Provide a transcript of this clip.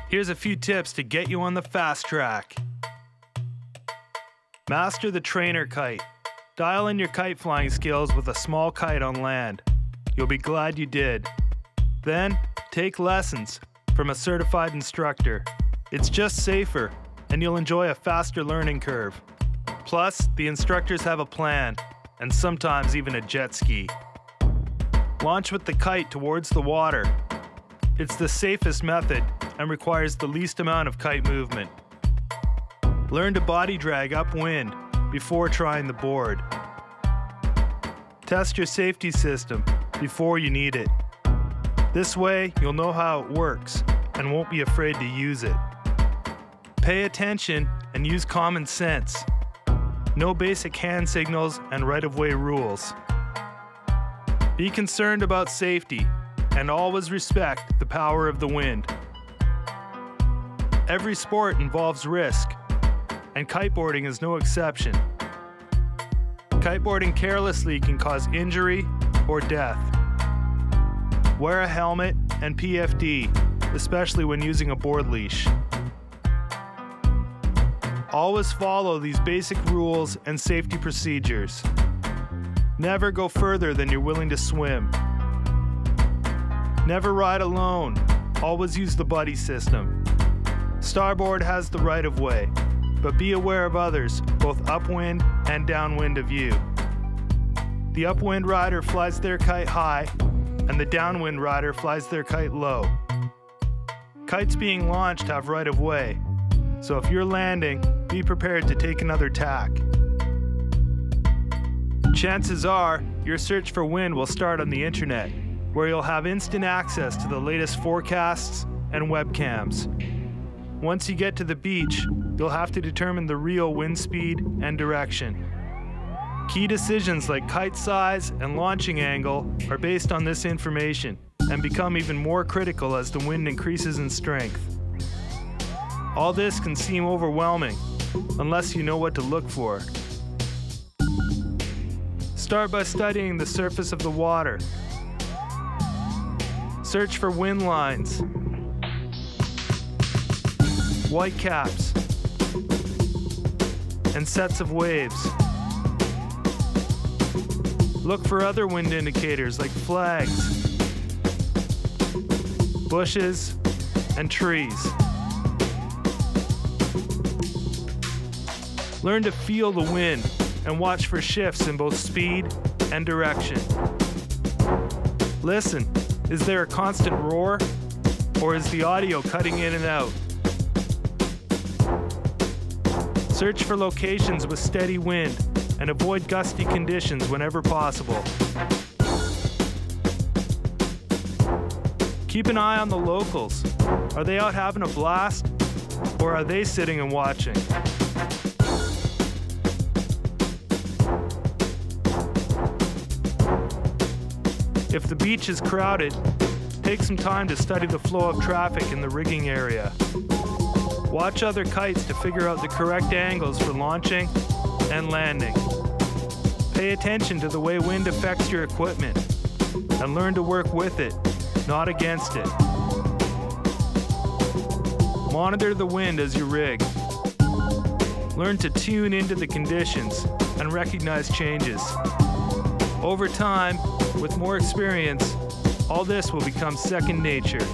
Here's a few tips to get you on the fast track. Master the trainer kite. Dial in your kite flying skills with a small kite on land. You'll be glad you did. Then, take lessons from a certified instructor. It's just safer, and you'll enjoy a faster learning curve. Plus, the instructors have a plan, and sometimes even a jet ski. Launch with the kite towards the water. It's the safest method and requires the least amount of kite movement. Learn to body drag upwind before trying the board. Test your safety system before you need it. This way, you'll know how it works and won't be afraid to use it. Pay attention and use common sense. Know basic hand signals and right-of-way rules. Be concerned about safety and always respect the power of the wind. Every sport involves risk, and kiteboarding is no exception. Kiteboarding carelessly can cause injury or death. Wear a helmet and PFD, especially when using a board leash. Always follow these basic rules and safety procedures. Never go further than you're willing to swim. Never ride alone. Always use the buddy system. Starboard has the right of way, but be aware of others, both upwind and downwind of you. The upwind rider flies their kite high, and the downwind rider flies their kite low. Kites being launched have right of way, so if you're landing, be prepared to take another tack. Chances are, your search for wind will start on the internet, where you'll have instant access to the latest forecasts and webcams. Once you get to the beach, you'll have to determine the real wind speed and direction. Key decisions like kite size and launching angle are based on this information and become even more critical as the wind increases in strength. All this can seem overwhelming unless you know what to look for. Start by studying the surface of the water. Search for wind lines, white caps, and sets of waves. Look for other wind indicators like flags, bushes, and trees. Learn to feel the wind and watch for shifts in both speed and direction. Listen, is there a constant roar, or is the audio cutting in and out? Search for locations with steady wind and avoid gusty conditions whenever possible. Keep an eye on the locals. Are they out having a blast, or are they sitting and watching? If the beach is crowded, take some time to study the flow of traffic in the rigging area. Watch other kites to figure out the correct angles for launching and landing. Pay attention to the way wind affects your equipment and learn to work with it, not against it. Monitor the wind as you rig. Learn to tune into the conditions and recognize changes. Over time, with more experience, all this will become second nature.